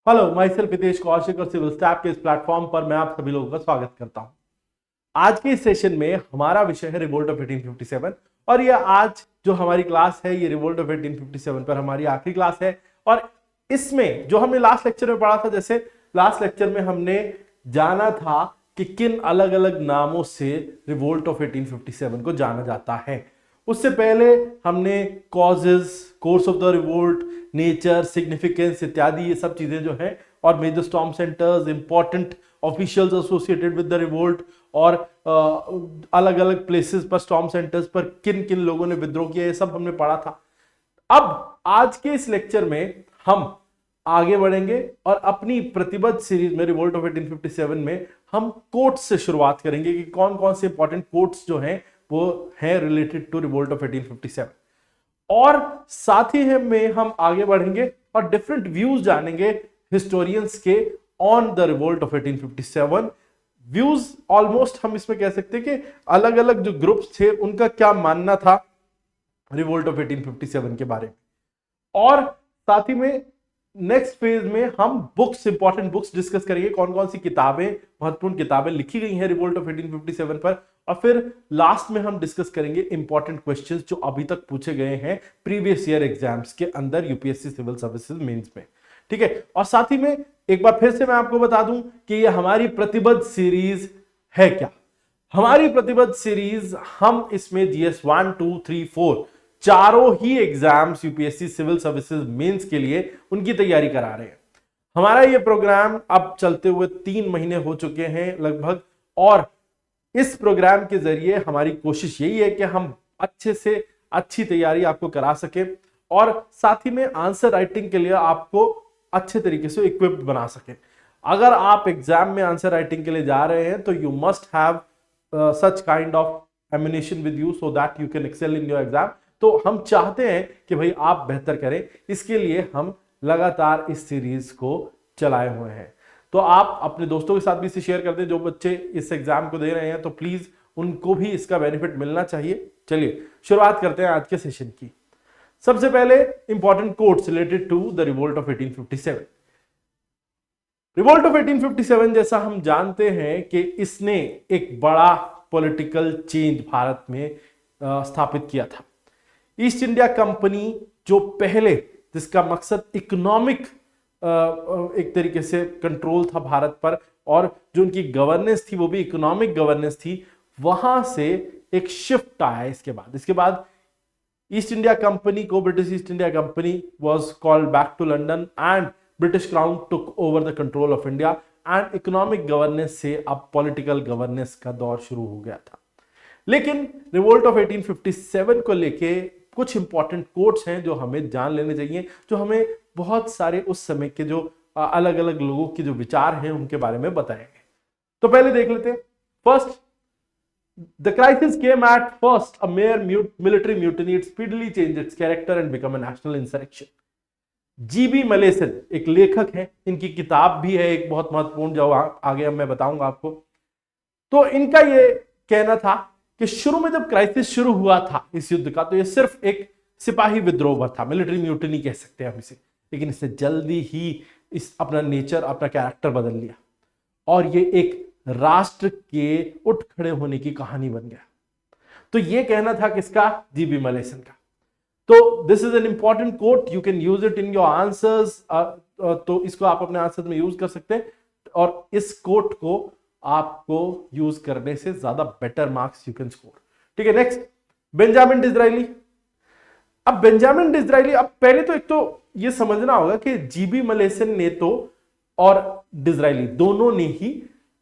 Hello, my self Hitesh Kaushik और civil staph के इस प्लेटफॉर्म पर मैं आप सभी लोगों का स्वागत करता हूं। आज के इस सेशन में हमारा विषय है रिवोल्ट ऑफ 1857 और ये आज जो हमारी क्लास है ये रिवोल्ट ऑफ 1857 पर हमारी आखिरी क्लास है। और इसमें जो हमने लास्ट लेक्चर में पढ़ा था, जैसे लास्ट लेक्चर में हमने जाना था कि किन अलग अलग नामों से रिवोल्ट ऑफ 1857 को जाना जाता है। उससे पहले हमने causes, course of the revolt, nature, significance इत्यादि ये सब चीजें जो हैं, और major storm centres, important officials associated with the revolt, और अलग अलग प्लेसेस पर, स्टॉर्म सेंटर्स पर किन किन लोगों ने विद्रोह किया, ये सब हमने पढ़ा था। अब आज के इस लेक्चर में हम आगे बढ़ेंगे और अपनी प्रतिबद्ध सीरीज में रिवोल्ट ऑफ 1857 में हम कोट्स से शुरुआत करेंगे कि कौन कौन से इंपॉर्टेंट कोट्स जो हैं वो है रिलेटेड टू रिवोल्ट ऑफ 1857। और साथ ही में हम आगे बढ़ेंगे और डिफरेंट व्यूज जानेंगे हिस्टोरियंस के on the revolt of 1857। Views almost हम इसमें कह सकते हैं कि अलग अलग जो ग्रुप्स थे उनका क्या मानना था रिवोल्ट ऑफ 1857 के बारे में। और साथ ही में नेक्स्ट फेज में हम बुक्स, इंपॉर्टेंट बुक्स डिस्कस करेंगे, कौन कौन सी किताबें, महत्वपूर्ण किताबें लिखी गई हैं रिवोल्ट ऑफ 1857 पर। और फिर लास्ट में हम डिस्कस करेंगे इंपॉर्टेंट क्वेश्चंस जो अभी तक पूछे गए हैं प्रीवियस ईयर एग्जाम्स के अंदर, यूपीएससी सिविल सर्विसेज मेंस में। ठीक है, और साथ ही में एक बार फिर से मैं आपको बता दूं कि ये हमारी प्रतिबद्ध सीरीज है। क्या हमारी प्रतिबद्ध सीरीज, हम इसमें जीएस 1, 2, 3, 4 चारों ही exams UPSC civil services mains के लिए उनकी तैयारी करा रहे हैं। हमारा ये प्रोग्राम अब चलते हुए 3 महीने हो चुके हैं लगभग, और इस प्रोग्राम के जरिए हमारी कोशिश यही है कि हम अच्छे से अच्छी तैयारी आपको करा सके और साथ ही में आंसर राइटिंग के लिए आपको अच्छे तरीके से इक्विप्ड बना सके। अगर आप एग्जाम में आंसर राइटिंग के लिए जा रहे हैं तो you must have such kind of ammunition with you so that you can excel in your exam. तो हम चाहते हैं कि भाई आप बेहतर करें, इसके लिए हम लगातार इस सीरीज को चलाए हुए हैं। तो आप अपने दोस्तों के साथ भी इसे शेयर कर दें, जो बच्चे इस एग्जाम को दे रहे हैं, तो प्लीज उनको भी इसका बेनिफिट मिलना चाहिए। चलिए शुरुआत करते हैं आज के सेशन की। सबसे पहले important quotes related to the revolt of 1857। Revolt of 1857 जैसा हम जानते हैं कि इसने एक बड़ा पॉलिटिकल चेंज भारत में स्थापित किया था। ईस्ट इंडिया कंपनी जो पहले, जिसका मकसद इकोनॉमिक एक तरीके से कंट्रोल था भारत पर, और जो उनकी गवर्नेंस थी वो भी इकोनॉमिक गवर्नेंस थी, वहां से एक शिफ्ट आया। इसके बाद ईस्ट इंडिया कंपनी को, British East India company was called back to London and British crown took over the control of India, and economic governance से अब पॉलिटिकल गवर्नेंस का दौर शुरू हो गया था। लेकिन रिवोल्ट ऑफ 1857 को लेके कुछ इंपॉर्टेंट कोट्स हैं जो हमें जान लेने चाहिए, जो हमें बहुत सारे उस समय के जो अलग अलग लोगों के जो विचार हैं उनके बारे में बताएंगे। तो पहले देख लेते हैं। First, the crisis came at first a mere military mutiny, it speedily changed its character and become a national insurrection. GB Malleson एक लेखक है, इनकी किताब भी है एक बहुत महत्वपूर्ण, जो आगे मैं बताऊंगा आपको। तो इनका ये कहना था कि शुरू में जब क्राइसिस शुरू हुआ था इस युद्ध का, तो ये सिर्फ एक सिपाही विद्रोह था, मिलिट्री म्यूटिनी कह सकते हैं हम इसे, लेकिन इसने जल्दी ही इस अपना नेचर, अपना कैरेक्टर बदल लिया और ये एक राष्ट्र के उठ खड़े होने की कहानी बन गया। तो ये कहना था किसका? जीबी मलेसन का। तो this is an important coat, you can use it in your answers. तो इसको आप अपने आंसर में यूज कर सकते हैं, और इस कोट को आपको यूज करने से ज्यादा better marks you can score. ठीक है, नेक्स्ट, बेंजामिन डिज़रायली। अब बेंजामिन डिज़रायली, अब पहले तो एक तो ये समझना होगा कि जीबी मलेसन ने तो और डिज़रायली दोनों ने ही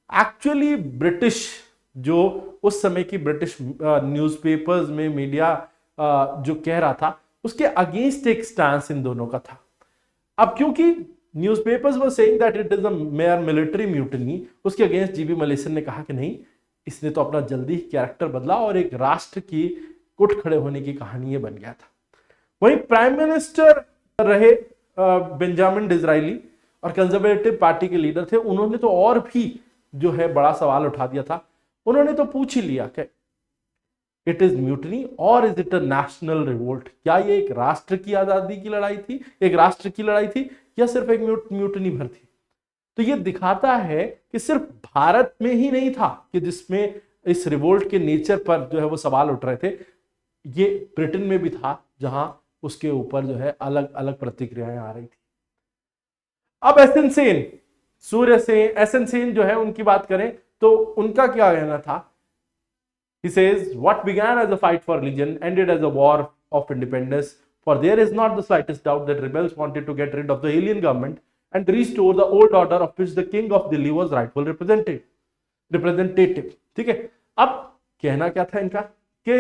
एक्चुअली ब्रिटिश, जो उस समय की ब्रिटिश न्यूज़पेपर्स में मीडिया जो कह रहा था उसके अगेंस्ट एक स्टैंस इन दोनों का था। अब क्योंकि newspapers were saying that it is a mere military mutiny, उसके अगेंस्ट जीबी मलेसन ने कहा कि नहीं, इसने तो अपना जल्दी कैरेक्टर बदला और एक राष्ट्र की उठ खड़े होने की कहानी ये बन गया था। वहीं प्राइम मिनिस्टर रहे बेंजामिन डिज़रायली और कंजर्वेटिव पार्टी के लीडर थे, उन्होंने तो और भी जो है बड़ा सवाल उठा दिया था। उन्होंने तो पूछ ही लिया कि इट इज म्यूटनी और is it a national revolt? क्या ये एक राष्ट्र की आजादी की लड़ाई थी, एक राष्ट्र की लड़ाई थी, या सिर्फ एक म्यूटनी भर थी? तो ये दिखाता है कि सिर्फ भारत में ही नहीं था कि जिसमें इस रिवोल्ट के नेचर पर जो है वो सवाल उठ रहे थे, ये ब्रिटेन में भी था जहां उसके ऊपर जो है अलग अलग प्रतिक्रियाएं आ रही थी। अब एसन सेन, सूर्य सेन, एसन सेन जो है उनकी बात करें तो उनका क्या कहना था? He says, what began as a fight for religion ended as a war of independence, for there is not the slightest doubt that rebels wanted to get rid of the alien government and restore the old order of which the king of Delhi was rightful representative. ठीक है, अब कहना क्या था इनका कि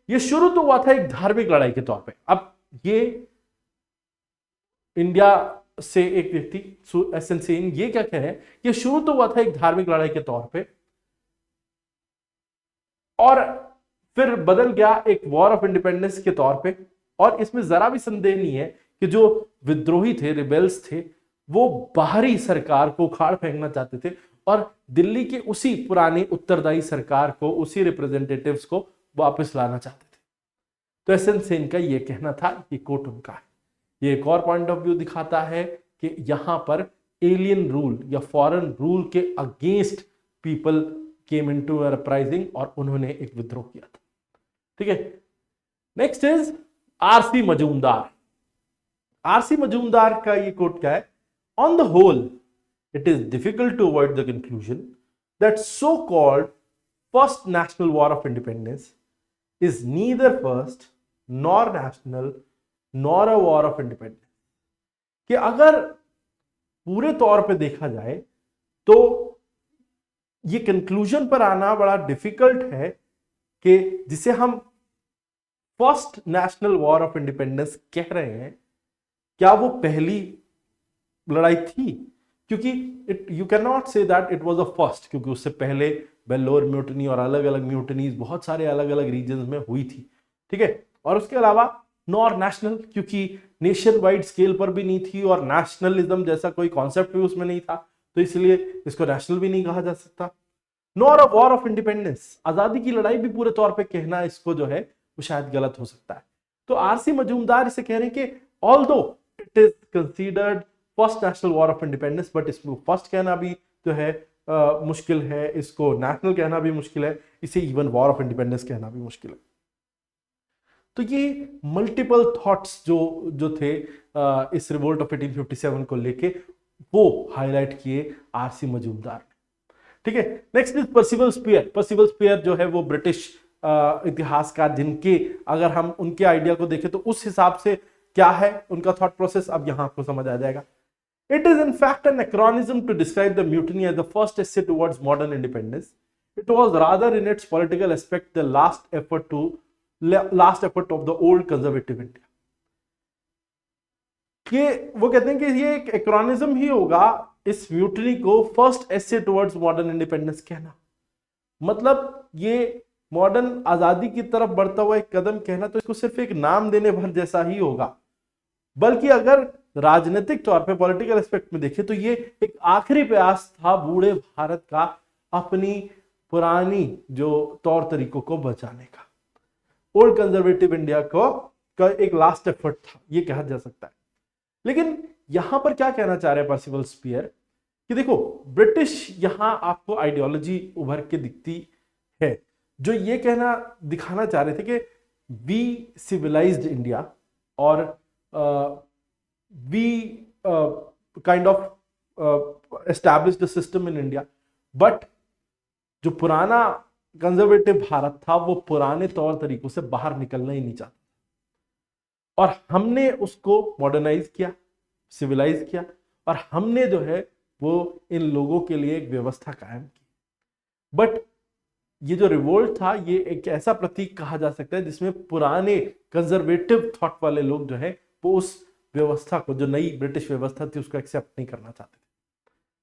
ये शुरू तो हुआ था एक धार्मिक लड़ाई के तौर पे। अब ये इंडिया से एक व्यक्ति एसन सेन ये क्या कह रहे हैं, ये शुरू तो हुआ था एक धार्मिक लड़ाई के तौर पे और फिर बदल गया एक वॉर ऑफ इंडिपेंडेंस के तौर पे। और इसमें जरा भी संदेह नहीं है कि जो विद्रोही थे, रिबेल्स थे, वो बाहरी सरकार को उखाड़ फेंकना चाहते थे और दिल्ली के उसी पुरानी उत्तरदायी सरकार को, उसी रिप्रेजेंटेटिव्स को वापस लाना चाहते थे। तो एसन सेन का ये कहना था, ये कोट उनका है। ये एक और पॉइंट ऑफ व्यू दिखाता है कि यहां पर एलियन रूल या फॉरेन रूल के against people came into uprising और उन्होंने एक विद्रोह किया था। ठीक है, next is RC Majumdar. RC Majumdar का ये कोट क्या है? On the whole it is difficult to avoid the conclusion that so called first national war of independence is neither first nor national nor a war of independence. कि अगर पूरे तौर पे देखा जाए तो ये कंक्लूजन पर आना बड़ा डिफिकल्ट है कि जिसे हम first national war of independence कह रहे हैं, क्या वो पहली लड़ाई थी? क्योंकि you can not say that it was a first, क्योंकि उससे पहले बेल्लोर म्यूटनी और अलग अलग म्यूटनीज बहुत सारे अलग अलग रीजन में हुई थी। ठीक है, और उसके अलावा नॉर नेशनल, क्योंकि नेशन वाइड स्केल पर भी नहीं थी और नेशनलिज्म जैसा कोई कॉन्सेप्ट भी उसमें नहीं था, तो इसलिए इसको नेशनल भी नहीं कहा जा सकता। Nor a war of independence, आजादी की लड़ाई भी पूरे तौर पे कहना इसको जो है वो शायद गलत हो सकता है। तो आरसी मजूमदार इसे कह रहे हैं कि although it is considered first national war of independence, but इसमें फर्स्ट कहना भी जो है मुश्किल है, इसको नेशनल कहना भी मुश्किल है, इसे इवन वॉर ऑफ इंडिपेंडेंस कहना भी मुश्किल है। तो ये मल्टीपल थॉट्स जो थे इस रिवोल्ट ऑफ 1857 को लेके वो हाईलाइट किए आरसी मजूमदार। ठीक है, next is Percival Spear. Percival Spear जो है वो ब्रिटिश इतिहासकार, जिनके अगर हम उनके आइडिया को देखें तो उस हिसाब से क्या है उनका थॉट प्रोसेस, अब यहां आपको समझ आ जाएगा। It is in fact an anachronism to describe the mutiny as the first essay towards modern independence. It was rather in its political aspect the last effort of the old conservative India. कि वो कहते हैं कि ये एक एक्रोनिज्म ही होगा इस mutiny को first essay towards modern independence कहना। मतलब ये मॉडर्न आजादी की तरफ बढ़ता हुआ एक कदम कहना तो इसको सिर्फ एक नाम देने भर जैसा ही होगा, बल्कि अगर राजनीतिक तौर पे पॉलिटिकल एस्पेक्ट में देखें तो ये एक आखिरी प्रयास था बूढ़े भारत का अपनी पुरानी जो तौर तरीकों को बचाने का। ओल्ड कंजर्वेटिव इंडिया का एक लास्ट एफर्ट था, ये कहा जा सकता है। लेकिन यहां पर क्या कहना चाह रहे हैं पर्सिवल स्पीयर कि देखो, ब्रिटिश यहां आपको आइडियोलॉजी उभर के दिखती है जो ये कहना दिखाना चाह रहे थे कि वी सिविलाइज्ड इंडिया और we kind of established the system in India, but जो पुराना कंजर्वेटिव भारत था वो पुराने तौर तरीकों से बाहर निकलना ही नहीं चाहता और हमने उसको मॉडर्नाइज किया, सिविलाइज किया और हमने जो है वो इन लोगों के लिए एक व्यवस्था कायम की। बट ये जो रिवोल्ट था ये एक ऐसा प्रतीक कहा जा सकता है जिसमें पुराने कंजर्वेटिव थॉट वाले लोग जो है वो उस व्यवस्था को, जो नई ब्रिटिश व्यवस्था थी, उसको एक्सेप्ट नहीं करना चाहते थे।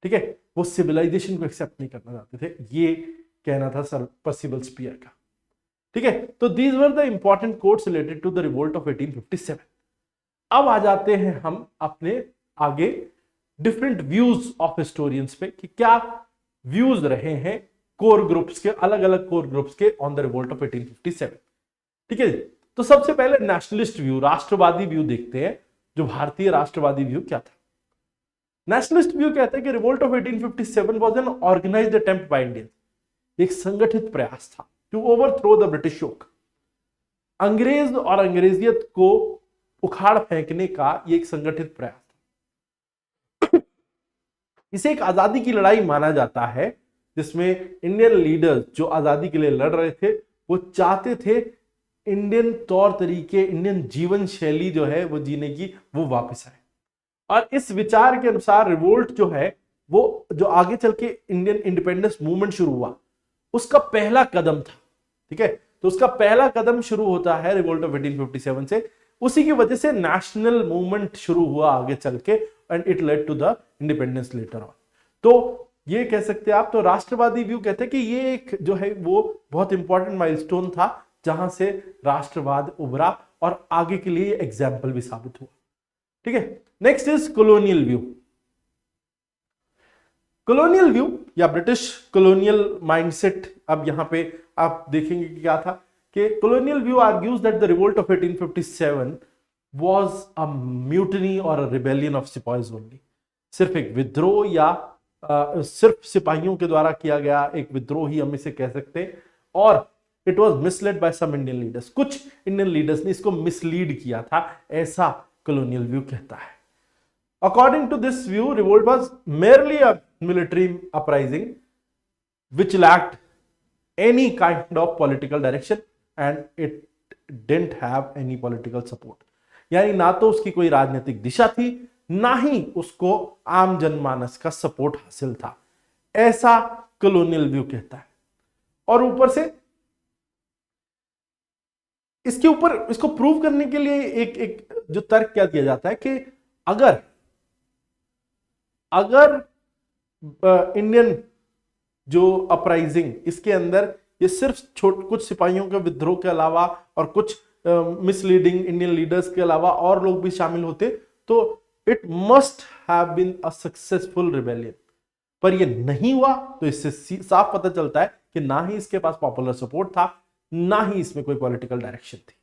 ठीक है, वो सिविलाइजेशन को एक्सेप्ट नहीं करना चाहते थे, ये कहना था सर पर्सिवल स्पीयर का। ठीक है, तो these were the important quotes related to the revolt of 1857। अब आ जाते हैं हम अपने आगे डिफरेंट व्यूज ऑफ हिस्टोरियंस पे कि क्या व्यूज रहे हैं कोर ग्रुप्स के, अलग अलग कोर ग्रुप्स के ऑन द रिवोल्ट ऑफ 1857। ठीक है। तो सबसे पहले नेशनलिस्ट व्यू, राष्ट्रवादी व्यू देखते हैं। जो भारतीय राष्ट्रवादी व्यू क्या था? नेशनलिस्ट व्यू कहता है कि revolt of 1857 was an organised attempt by Indians, एक संगठित प्रयास था to overthrow the British yoke, अंग्रेज और अंग्रेजियत को उखाड़ फेंकने का ये एक संगठित प्रयास था। इसे एक आजादी की लड़ाई माना जाता है, जिसमें इंडियन लीडर्स जो आजादी के लिए लड़ रहे थे वो चाहते थे इंडियन तौर तरीके, इंडियन जीवन शैली जो है वो जीने की वो वापस आए। और इस विचार के अनुसार रिवोल्ट जो है वो जो आगे चल के इंडियन इंडिपेंडेंस मूवमेंट शुरू हुआ उसका पहला कदम था। ठीक है, तो उसका पहला कदम शुरू होता है रिवोल्ट ऑफ 1857 से। उसी की वजह से नेशनल मूवमेंट शुरू हुआ आगे चल के, and it led to the independence later on. तो ये कह सकते हैं आप, तो राष्ट्रवादी व्यू कहते हैं कि ये एक जो है वो बहुत इंपॉर्टेंट माइलस्टोन था जहां से राष्ट्रवाद उभरा और आगे के लिए एग्जाम्पल भी साबित हुआ। ठीक है, next is colonial view. Colonial view या ब्रिटिश कॉलोनियल माइंडसेट, अब यहां पे आप देखेंगे कि क्या था कि colonial view argues that the revolt of 1857 was a mutiny और अ रिबेलियन ऑफ सिपाहीज ओनली, सिर्फ एक विद्रोह या सिर्फ सिपाहियों के द्वारा किया गया एक विद्रोह ही हम इसे कह सकते हैं, और it was misled by some Indian leaders, कुछ इंडियन लीडर्स ने इसको मिसलीड किया था, ऐसा कॉलोनियल व्यू कहता है। According to this view revolt was merely a military uprising which lacked any kind of political direction and it didn't have any political support, यानी ना तो उसकी कोई राजनीतिक दिशा थी ना ही उसको आम जनमानस का सपोर्ट हासिल था, ऐसा कॉलोनियल व्यू कहता है। और ऊपर से इसके ऊपर इसको प्रूव करने के लिए एक जो तर्क क्या दिया जाता है कि अगर इंडियन जो अपराइजिंग इसके अंदर ये सिर्फ कुछ सिपाहियों के विद्रोह के अलावा और कुछ मिसलीडिंग इंडियन लीडर्स के अलावा और लोग भी शामिल होते तो it must have been a successful rebellion, पर ये नहीं हुआ। तो इससे साफ पता चलता है कि ना ही इसके पास पॉपुलर सपोर्ट था ना ही इसमें कोई पॉलिटिकल डायरेक्शन थी।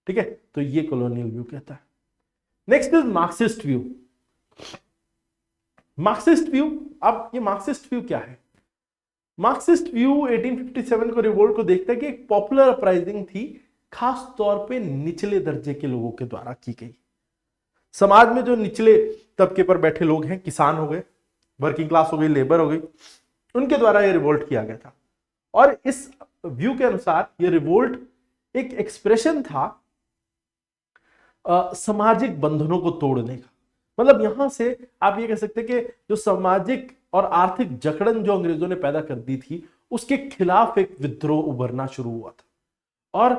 ठीक है, तो ये कॉलोनियल व्यू कहता है। Next is Marxist view. Marxist view, अब ये मार्क्सिस्ट व्यू क्या है? मार्क्सिस्ट व्यू 1857 को रिवोल्ट को देखता है कि एक पॉपुलर अपराइजिंग थी, खास तौर पे निचले दर्जे के लोगों के द्वारा की गई। समाज में जो निचले तबके पर बैठे लोग हैं, किसान हो गए, वर्किंग क्लास हो गई, लेबर हो गई, उनके द्वारा ये रिवोल्ट किया गया था। और इस व्यू के अनुसार ये रिवोल्ट एक एक्सप्रेशन था सामाजिक बंधनों को तोड़ने का। मतलब यहां से आप ये कह सकते हैं कि जो सामाजिक और आर्थिक जकड़न जो अंग्रेजों ने पैदा कर दी थी उसके खिलाफ एक विद्रोह उभरना शुरू हुआ था। और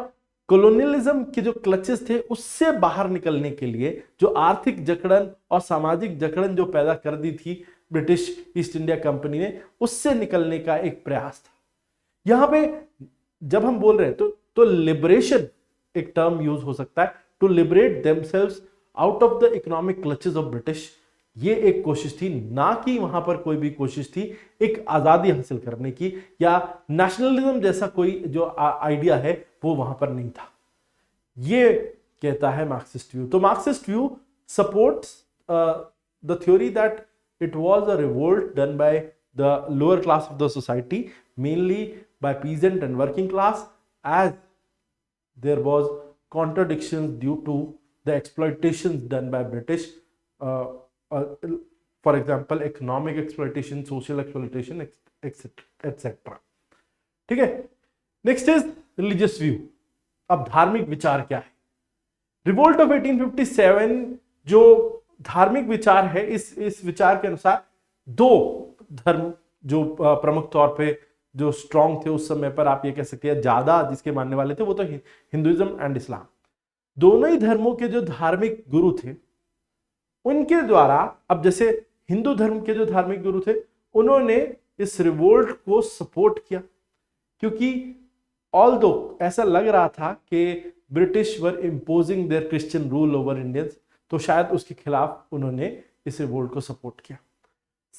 कॉलोनियलिज्म के जो क्लचेस थे उससे बाहर निकलने के लिए जो आर्थिक जकड़न और सामाजिक जकड़न जो पैदा कर दी थी ब्रिटिश ईस्ट इंडिया कंपनी ने, उससे निकलने का एक प्रयास था। यहां पे जब हम बोल रहे हैं तो लिबरेशन एक टर्म यूज हो सकता है, to liberate themselves out of the economic clutches of British. ये एक कोशिश थी, ना कि वहां पर कोई भी कोशिश थी एक आजादी हासिल करने की या नेशनलिज्म जैसा कोई जो आइडिया है वो वहां पर नहीं था। ये कहता है मार्क्सिस्ट व्यू। तो Marxist view supports the theory that it was a revolt done by the lower class of the society, mainly by peasant and working class, as there was contradictions due to the exploitations done by British, for example economic exploitation, social exploitation, etc. ठीक है, next is religious view. अब धार्मिक विचार क्या है? Revolt of 1857 जो धार्मिक विचार है, इस विचार के अनुसार दो धर्म जो प्रमुख तौर पे जो स्ट्रॉन्ग थे उस समय पर, आप ये कह सकते हैं ज्यादा जिसके मानने वाले थे वो तो हिंदुइज्म एंड इस्लाम। दोनों ही धर्मों के जो धार्मिक गुरु थे उनके द्वारा, अब जैसे हिंदू धर्म के जो धार्मिक गुरु थे उन्होंने इस रिवोल्ट को सपोर्ट किया, क्योंकि ऑल्दो ऐसा लग रहा था कि British were imposing their Christian rule over Indians, तो शायद उसके खिलाफ उन्होंने इस रिवोल्ट को सपोर्ट किया।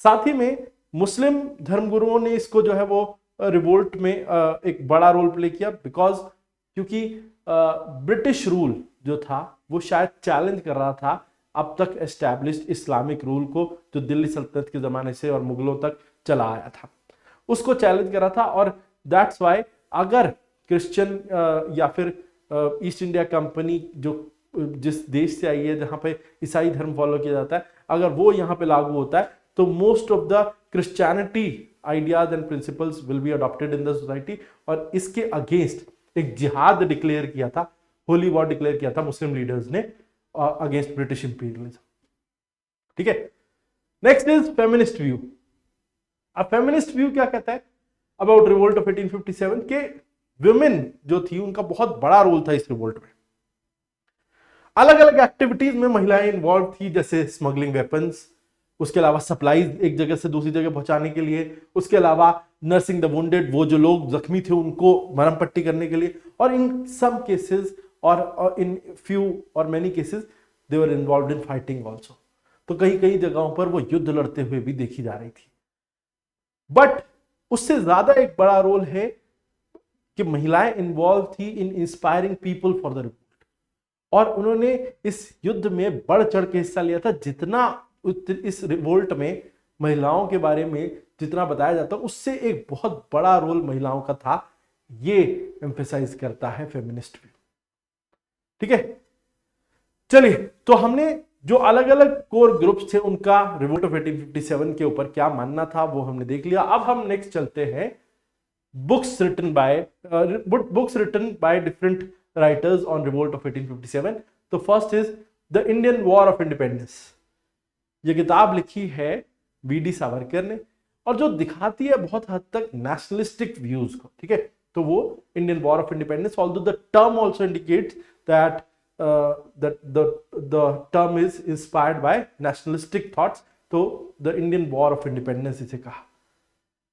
साथ ही में मुस्लिम धर्मगुरुओं ने इसको जो है वो रिवोल्ट में एक बड़ा रोल प्ले किया, क्योंकि ब्रिटिश रूल जो था वो शायद चैलेंज कर रहा था अब तक एस्टैब्लिश्ड इस्लामिक रूल को, जो दिल्ली सल्तनत के ज़माने से और मुगलों तक चला आया था, उसको चैलेंज कर रहा था। और दैट्स वाई अगर क्रिश्चियन या फिर ईस्ट इंडिया कंपनी जो जिस देश से आई है जहाँ पे ईसाई धर्म फॉलो किया जाता है, अगर वो यहाँ पे लागू होता है तो most of the Christianity ideas and principles will be adopted in the society. और इसके अगेंस्ट एक जिहाद डिक्लेयर किया था, होली वॉर डिक्लेयर किया था मुस्लिम लीडर्स ने अगेंस्ट ब्रिटिश इंपीरियलिज्म। ठीक है, नेक्स्ट इज फेमिनिस्ट व्यू। अब फेमिनिस्ट व्यू क्या कहता है अबाउट रिवोल्ट ऑफ 1857 के वुमेन जो थी उनका बहुत बड़ा रोल था इस रिवोल्ट में। अलग अलग एक्टिविटीज में महिलाएं इन्वॉल्व थी, जैसे स्मगलिंग वेपन्स, उसके अलावा सप्लाईज एक जगह से दूसरी जगह पहुंचाने के लिए, उसके अलावा नर्सिंग द वुंडेड, वो जो लोग जख्मी थे उनको मरहम पट्टी करने के लिए, और इन सम केसेस और इन फ्यू और many cases they were involved in fighting also. तो कई कई जगहों पर वो युद्ध लड़ते हुए भी देखी जा रही थी। बट उससे ज्यादा एक बड़ा रोल है कि महिलाएं इन्वॉल्व थी in inspiring people for the revolt, और उन्होंने इस युद्ध में बढ़ चढ़ के हिस्सा लिया था। जितना इस रिवोल्ट में महिलाओं के बारे में जितना बताया जाता है उससे एक बहुत बड़ा रोल महिलाओं का था, ये एम्फेसाइज करता है फेमिनिस्ट व्यू। ठीक है, चलिए, तो हमने जो अलग अलग कोर ग्रुप्स थे उनका रिवोल्ट ऑफ 1857 के ऊपर क्या मानना था वो हमने देख लिया। अब हम नेक्स्ट चलते हैं books written by different writers on revolt of 1857। तो first is the Indian war of independence. ये किताब लिखी है वी.डी. सावरकर ने, और जो दिखाती है बहुत हद तक नेशनलिस्टिक व्यूज को। ठीक है, तो वो Indian war of independence, although the term also indicates that the term is inspired by nationalistic thoughts, तो the Indian War of Independence इसे कहा।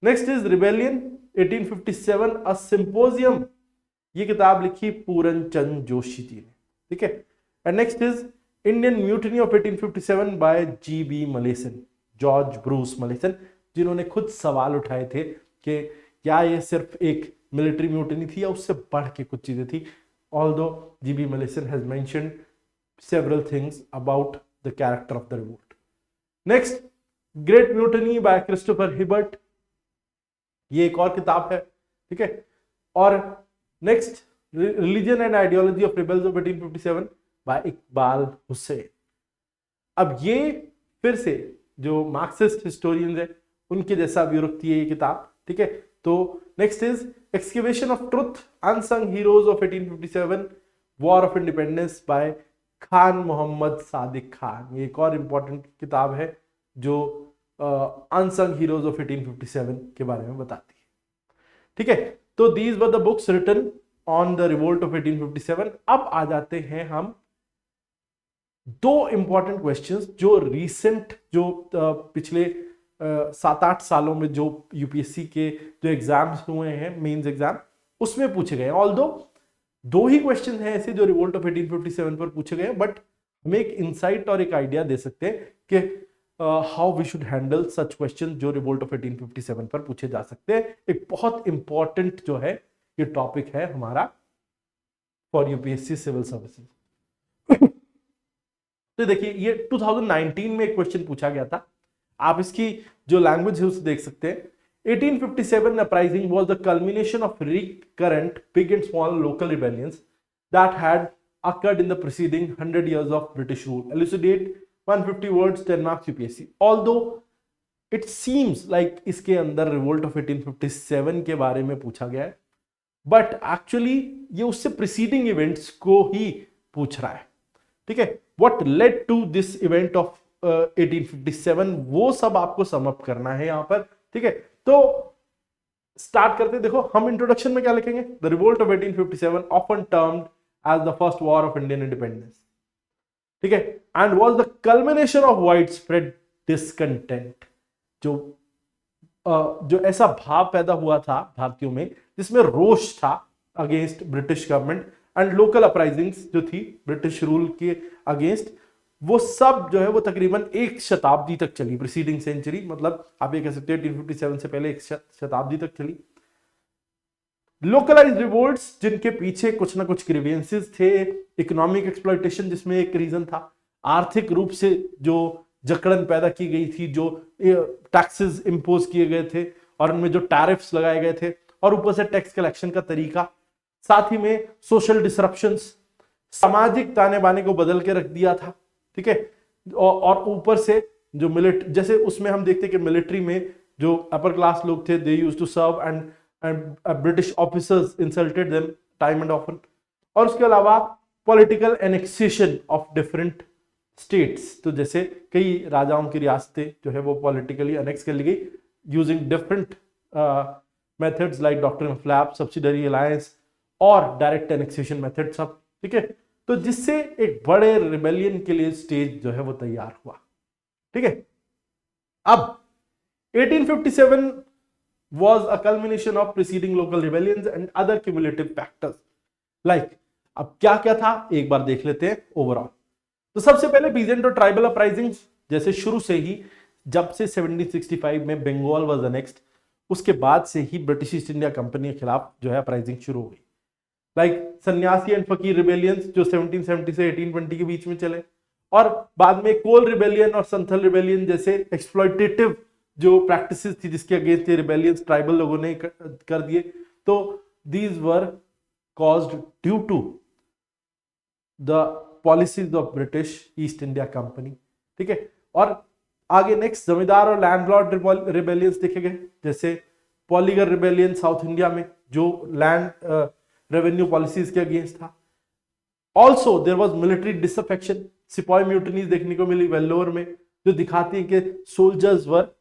Next is rebellion 1857 a symposium. ये किताब लिखी पूरन चंद जोशी जी ने। ठीक है, and next is Indian mutiny of 1857 by GB. Malleson, George Bruce Malleson, जिन्होंने खुद सवाल उठाए थे कि क्या ये सिर्फ एक मिलिट्री म्यूटिनी थी या उससे बढ़ के कुछ चीजें थी। Although G.B. Mallison has mentioned several things about the character of the revolt. Next, Great Mutiny by Christopher Hibbert, ये एक और किताब है। ठीक है, और next Religion and Ideology of Rebels of 1857 by Iqbal Hussain. अब ये फिर से जो मार्क्सिस्ट हिस्टोरियंस है उनके जैसा व्यू रखती है ये किताब। ठीक है, तो next is excavation of truth, unsung heroes of 1857, war of independence by Khan Mohammad Sadiq Khan. ये एक और इंपॉर्टेंट किताब है जो अनसंग हीरोज ऑफ 1857 के बारे में बताती है। ठीक है, तो these were the books written on the revolt of 1857। अब आ जाते हैं हम दो इंपॉर्टेंट क्वेश्चंस जो रीसेंट, जो पिछले 7-8 सालों में जो यूपीएससी के जो एग्जाम्स हुए हैं, मेंस एग्जाम, उसमें पूछे गए। ऑल्दो दो ही क्वेश्चन हैं ऐसे जो रिवोल्ट ऑफ 1857 पर पूछे गए, बट हमें एक इंसाइट और एक आइडिया दे सकते हैं कि how we should handle such question जो रिवोल्ट ऑफ 1857 पर पूछे जा सकते हैं। एक बहुत इंपॉर्टेंट जो है ये टॉपिक है हमारा फॉर यूपीएससी सिविल सर्विसेज। तो देखिए, ये 2019 में एक क्वेश्चन पूछा गया था, आप इसकी जो लैंग्वेज है उसे देख सकते हैं। 1857 uprising was the culmination of recurrent big and small local rebellions that had occurred in the preceding 100 years of British rule. Elucidate 150 words, 10 marks UPSC. Although it seems like इसके अंदर revolt of 1857 के बारे में पूछा गया है, but actually ये उससे preceding events को ही पूछ रहा है। ठीक है, what led to this event of 1857, वो सब आपको सम अप करना है यहां पर। ठीक है, तो स्टार्ट करते हैं। देखो, हम इंट्रोडक्शन में क्या लिखेंगे, the revolt of 1857 often termed as the first war of Indian independence. ठीक है, and was the culmination of wide spread discontent, जो ऐसा भाव पैदा हुआ था भारतीयों में जिसमें रोष था against British government and local uprisings जो थी ब्रिटिश रूल के अगेंस्ट, वो सब जो है वो तकरीबन एक शताब्दी तक चली, प्रीसीडिंग सेंचुरी, मतलब आप ये कह सकते हैं 1857 से पहले एक शताब्दी तक चली। लोकलाइज रिवोल्ट्स जिनके पीछे कुछ ना कुछ ग्रीवेंसेस थे, इकोनॉमिक एक्सप्लॉइटेशन जिसमें एक रीजन था, आर्थिक रूप से जो जकड़न पैदा की गई थी, जो टैक्सेस इंपोज किए गए थे और उनमें जो टैरिफ्स लगाए गए थे, और ऊपर से टैक्स कलेक्शन का तरीका, साथ ही में सोशल डिसरप्शंस, सामाजिक ताने बाने को बदल के रख दिया था, ठीक है। और ऊपर से जो मिलिट्री, जैसे उसमें हम देखते कि मिलिट्री में जो अपर क्लास लोग थे, they used to serve and British officers insulted them time and often. और उसके अलावा political annexation of different states, तो जैसे कई राजाओं की रियासतें जो है वो पॉलिटिकली अनेक्स कर ली गई using different methods like doctrine of lapse, subsidiary alliance और डायरेक्ट एनेक्सेशन मेथड सब, ठीक है। तो जिससे एक बड़े रिबेलियन के लिए स्टेज जो है वो तैयार हुआ, ठीक है। अब 1857 was a culmination of preceding local rebellions and other cumulative factors like, अब क्या क्या था एक बार देख लेते हैं ओवरऑल। तो सबसे पहले पीजेंट और ट्राइबल अपराइजिंग्स, जैसे शुरू से ही जब से 1765 में बंगाल वाज अनेक्स्ड, उसके बाद से ही ब्रिटिश ईस्ट इंडिया कंपनी के खिलाफ जो है अपराइजिंग शुरू हो गई। लाइक सन्यासी एंड फकीर रिबेलियंस जो 1770 से 1820 के बीच में चले, और बाद में कोल रिबेलियन और संथल रिबेलियन जैसे एक्सप्लॉइटेटिव जो प्रैक्टिसेस थी जिसके अगेंस्ट ये रिबेलियंस ट्राइबल लोगों ने कर दिए। तो these were caused due to the policies of British East India company, ठीक है। और आगे नेक्स्ट जमींदार और लैंडलॉर्ड रिबेलियंस देखे गए, जैसे पॉलीगर रिबेलियन साउथ इंडिया में जो लैंड रेवेन्यू पॉलिसीज के अगेंस्ट था। Also there was military disaffection, सिपाही म्यूटनीज देखने को मिली वेल्लोर में, जो दिखाती है कि सोल्जर्स वर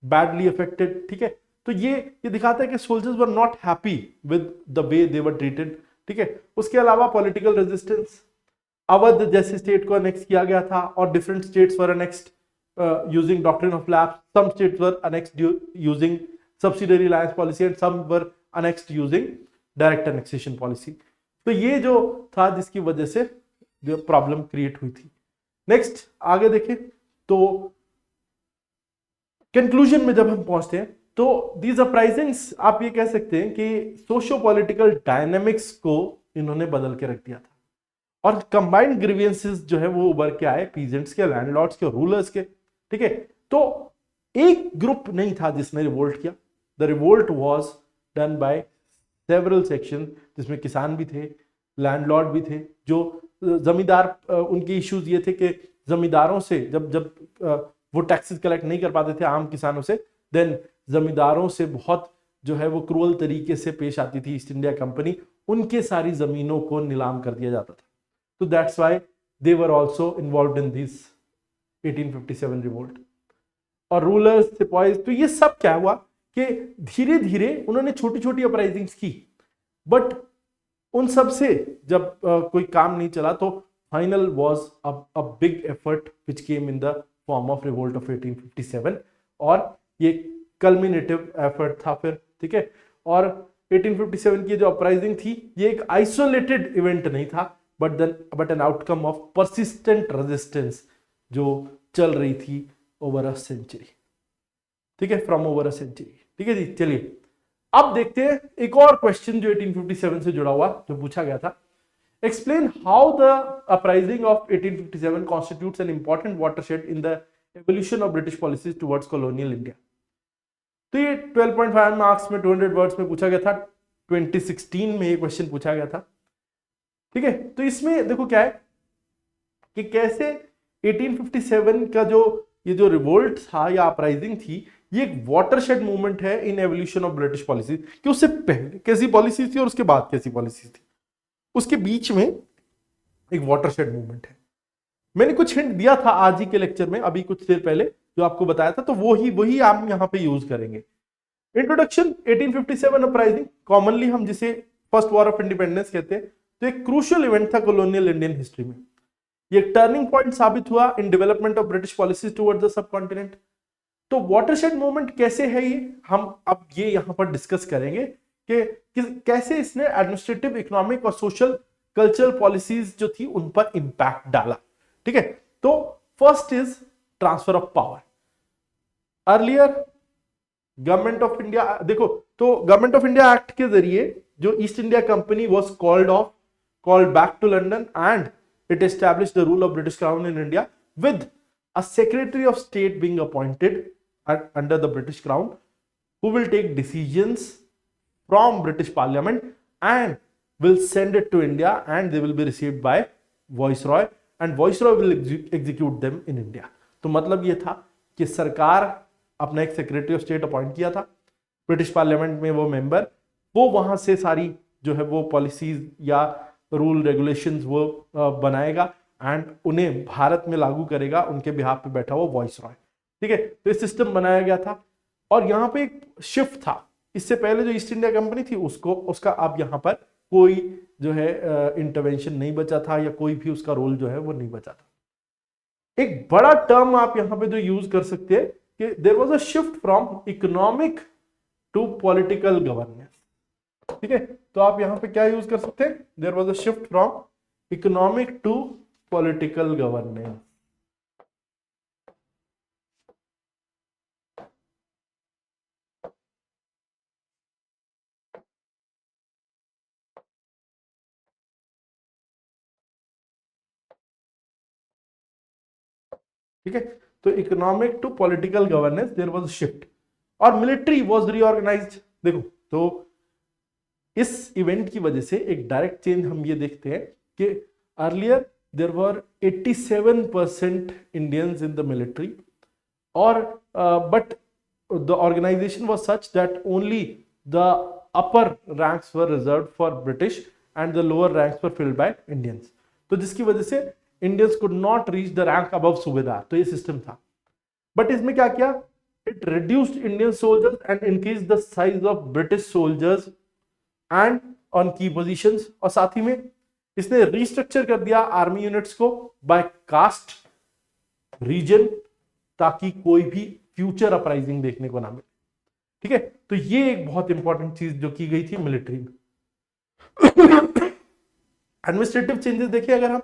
बैडली अफेक्टेड, ठीक है। तो ये दिखाता है कि soldiers were not happy with the way they were treated, ठीक है। उसके अलावा पॉलिटिकल रेजिस्टेंस, अवध जैसे स्टेट को अनेक्स किया गया था और different states were annexed using doctrine of lapse, some states were annexed using subsidiary alliance policy and some were annexed using direct annexation policy. तो ये जो था जिसकी वजह से जो प्रॉब्लम क्रिएट हुई थी। नेक्स्ट आगे देखें तो कंक्लूजन में जब हम पहुंचते हैं तो दीज अपराइजिंग्स आप ये कह सकते हैं कि सोशो पॉलिटिकल डायनेमिक्स को इन्होंने बदल के रख दिया था, और कंबाइंड ग्रीवियंसेस जो है वो उभर के आए पीजेंट्स के, लैंडलॉर्ड्स के, रूलर्स के, ठीक है। तो एक ग्रुप नहीं था जिसने रिवोल्ट किया, the revolt was done by several section, जिसमें किसान भी थे, लैंडलॉर्ड भी थे, जो जमींदार, उनके इश्यूज ये थे कि जमींदारों से जब वो टैक्सेस कलेक्ट नहीं कर पाते थे आम किसानों से, देन जमींदारों से बहुत जो है वो क्रूअल तरीके से पेश आती थी ईस्ट इंडिया कंपनी, उनके सारी जमीनों को नीलाम कर दिया जाता था। तो that's why they were also involved in this 1857 revolt. और रूलर्स, सिपाहीज, तो ये सब क्या हुआ कि धीरे धीरे उन्होंने छोटी छोटी अपराइजिंग्स की, बट उन सब से जब कोई काम नहीं चला तो final was a big effort which came in the form of revolt of 1857, और ये कल्मिनेटिव एफर्ट था फिर, ठीक है। और 1857 की जो अपराइजिंग थी ये एक आइसोलेटेड इवेंट नहीं था, but an outcome of persistent resistance जो चल रही थी ओवर अ सेंचुरी, ठीक है, फ्रॉम ओवर अ सेंचुरी, ठीक है जी। चलिए अब देखते हैं एक और क्वेश्चन जो 1857 से जुड़ा हुआ जो पूछा गया था। Explain how the uprising of 1857 constitutes an important watershed in the evolution of British policies towards colonial India. तो ये 12.5 मार्क्स में 200 वर्ड्स में पूछा गया था, 2016 में ये क्वेश्चन पूछा गया था, ठीक है। तो इसमें देखो क्या है कि कैसे 1857 का ये जो रिवोल्ट था या अपराइजिंग थी, ये एक वाटरशेड मूवमेंट है इन एवोल्यूशन ऑफ ब्रिटिश पॉलिसी, कि उससे पहले कैसी पॉलिसी थी और उसके बाद कैसी पॉलिसी थी, उसके बीच में एक वाटरशेड मूवमेंट है। मैंने कुछ हिंट दिया था आज ही के लेक्चर में, अभी कुछ देर पहले जो आपको बताया था, तो वही आप यहां पे यूज करेंगे। इंट्रोडक्शन, 1857 अपराइजिंग, कॉमनली हम जिसे फर्स्ट वॉर ऑफ इंडिपेंडेंस कहते हैं, तो एक क्रूशियल इवेंट था कॉलोनियल इंडियन हिस्ट्री में। ये टर्निंग पॉइंट साबित हुआ in development of British policies towards the subcontinent. तो वाटरशेड मूवमेंट कैसे है ये हम अब ये यहां पर डिस्कस करेंगे कि कैसे इसने एडमिनिस्ट्रेटिव, इकोनॉमिक और सोशल कल्चरल पॉलिसीज जो थी उन पर इंपैक्ट डाला, ठीक है। तो first is transfer of power. Earlier government of India, देखो तो गवर्नमेंट ऑफ इंडिया एक्ट के जरिए जो East India company was called back to London and it established the rule of British crown in India with a secretary of state being appointed under the British crown who will take decisions from British Parliament and will send it to India and they will be received by Viceroy and Viceroy will execute them in India. तो मतलब ये था कि सरकार अपना एक secretary of state appoint किया था, ब्रिटिश पार्लियामेंट में वो मेंबर, वो वहां से सारी जो है वो पॉलिसीज या रूल रेगुलेशंस वो बनाएगा एंड उन्हें भारत में लागू करेगा, उनके बिहाफ पे बैठा हुआ वॉइसरॉय। ठीक है, तो ये सिस्टम बनाया गया था और यहाँ पे एक शिफ्ट था। इससे पहले जो ईस्ट इंडिया कंपनी थी उसका अब यहाँ पर कोई जो है इंटरवेंशन नहीं बचा था या कोई भी उसका रोल जो है वो नहीं बचा था। एक बड़ा टर्म आप यहाँ पे जो यूज कर सकते हैं कि there was a shift from economic to political governance. ठीक है, तो आप यहाँ पे क्या यूज कर सकते हैं, there was a shift from economic to political governance. ठीक है, तो economic to political governance there was shift और मिलिट्री वाज रीऑर्गेनाइज्ड। देखो तो इस इवेंट की वजह से एक डायरेक्ट चेंज हम ये देखते हैं कि earlier there were 87% Indians in the military और but the organisation was such that only the upper ranks were reserved for British and the lower ranks were filled by Indians, तो जिसकी वजह से Indians could not reach the rank above subedar. तो ये system था, but इसमें क्या किया, it reduced Indian soldiers and increase the size of British soldiers and on key positions, और साथ ही में इसने रिस्ट्रक्चर कर दिया आर्मी यूनिट्स को बाय कास्ट रीजन ताकि कोई भी फ्यूचर अपराइजिंग देखने को ना मिले। ठीक है, तो ये एक बहुत इंपॉर्टेंट चीज जो की गई थी मिलिट्री में। एडमिनिस्ट्रेटिव चेंजेस देखिए अगर हम,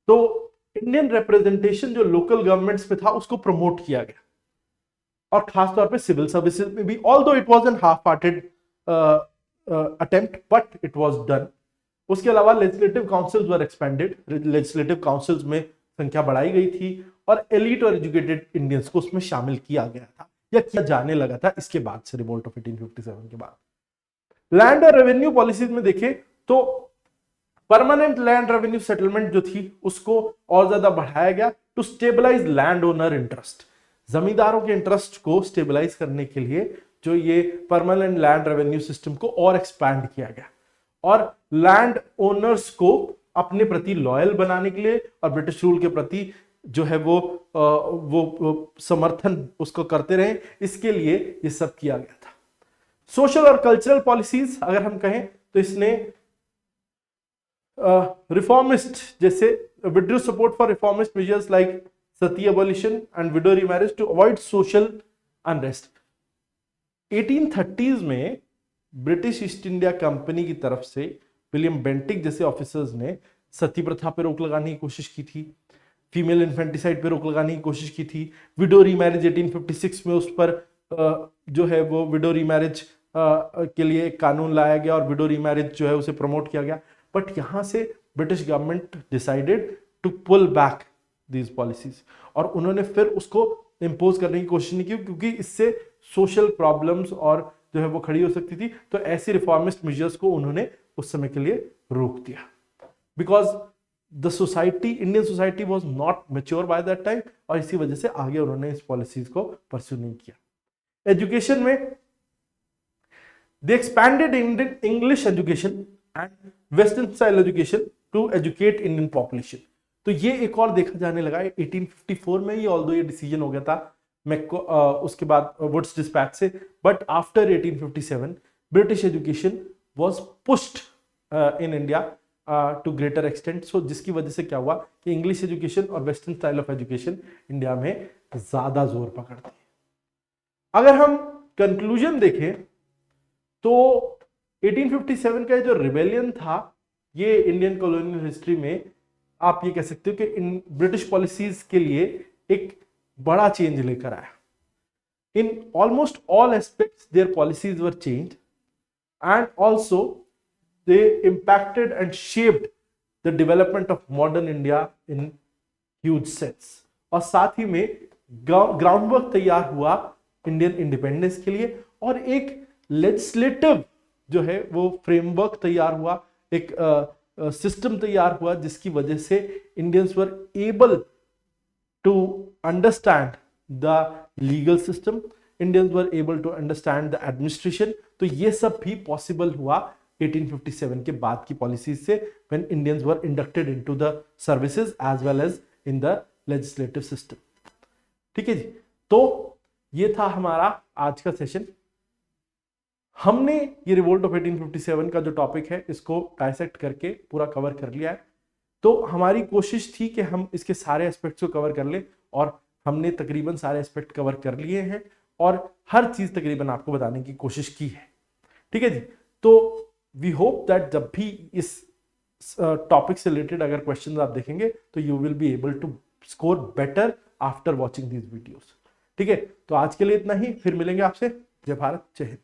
तो इंडियन रिप्रेजेंटेशन जो लोकल गवर्नमेंट्स में था उसको प्रमोट किया गया और खासतौर पे सिविल सर्विसेज में भी, although it was an half hearted attempt but it was done. उसके अलावा लेजिस्लेटिव काउंसिल्स वर एक्सपेंडेड, लेजिस्लेटिव काउंसिल्स में संख्या बढ़ाई गई थी और एलीट और एजुकेटेड इंडियंस को उसमें शामिल किया गया था या किया जाने लगा था इसके बाद से, रिवोल्ट ऑफ 1857 के बाद। लैंड और रेवेन्यू पॉलिसीज में देखें तो परमानेंट लैंड रेवेन्यू सेटलमेंट जो थी उसको और ज्यादा बढ़ाया गया to stabilise land owner interest. जमींदारों के इंटरेस्ट को स्टेबलाइज करने के लिए जो ये परमानेंट लैंड रेवेन्यू सिस्टम को और एक्सपैंड किया गया और लैंड ओनर्स को अपने प्रति लॉयल बनाने के लिए और ब्रिटिश रूल के प्रति जो है वो समर्थन उसको करते रहे, इसके लिए ये सब किया गया था। सोशल और कल्चरल पॉलिसीज अगर हम कहें तो इसने रिफॉर्मिस्ट जैसे withdrew support for reformist measures like sati abolition and widow remarriage to avoid social unrest. 1830s में ब्रिटिश ईस्ट इंडिया कंपनी की तरफ से विलियम बेंटिक जैसे ऑफिसर्स ने सती प्रथा पर रोक लगाने की कोशिश की थी, फीमेल इन्फेंटिसाइड पर रोक लगाने की कोशिश की थी, विडो रीमैरिज 1856 में उस पर जो है वो विडो रीमैरिज के लिए एक कानून लाया गया और विडो रीमैरिज जो है उसे प्रमोट किया गया। बट यहां से British government decided to pull back these policies और उन्होंने फिर उसको इंपोज करने की कोशिश नहीं की क्योंकि इससे सोशल प्रॉब्लम्स और जो है वो खड़ी हो सकती थी, तो ऐसी रिफॉर्मिस्ट मेजर्स को उन्होंने उस समय के लिए रोक दिया because the society, Indian society was not mature by that time और इसी वजह से आगे उन्होंने इस पॉलिसीज को परस्यू नहीं किया। एजुकेशन में they expanded English education and western style education to educate Indian population. तो ये एक और देखा जाने लगा 1854 में ही, ऑल्दो ये डिसीजन हो गया था उसके बाद वुड्स डिस्पैच से, but after 1857 British education was pushed in India to greater extent. So जिसकी वजह से क्या हुआ कि इंग्लिश एजुकेशन और western style of education India में ज्यादा जोर पकड़ती है। अगर हम कंक्लूजन देखें तो 1857 का जो रिबेलियन था ये इंडियन कॉलोनियल हिस्ट्री में आप ये कह सकते हो कि इन ब्रिटिश पॉलिसीज के लिए एक बड़ा चेंज लेकर आया। in almost all aspects their policies were changed, and also they impacted and shaped the development of modern India in huge sense. और साथ ही में ग्राउंड वर्क तैयार हुआ इंडियन इंडिपेंडेंस के लिए, और एक लेजिस्लेटिव जो है वो फ्रेमवर्क तैयार हुआ, एक सिस्टम तैयार हुआ जिसकी वजह से Indians were able to understand the legal system, Indians were able to understand the administration. तो ये सब भी पॉसिबल हुआ 1857 के बाद की पॉलिसीज से, when Indians were inducted into the services as well as in the legislative system. ठीक है जी, तो ये था हमारा आज का सेशन। हमने ये रिवोल्ट ऑफ 1857 का जो टॉपिक है इसको डायसेक्ट करके पूरा कवर कर लिया है। तो हमारी कोशिश थी कि हम इसके सारे एस्पेक्ट्स को कवर कर लें, और हमने तकरीबन सारे एस्पेक्ट कवर कर लिए हैं और हर चीज तकरीबन आपको बताने की कोशिश की है। ठीक है जी, तो वी होप दैट जब भी इस टॉपिक से रिलेटेड अगर क्वेश्चंस आप देखेंगे तो you will be able to score better after watching these videos. ठीक है, तो आज के लिए इतना ही, फिर मिलेंगे आपसे। जय भारत, जय हिंद।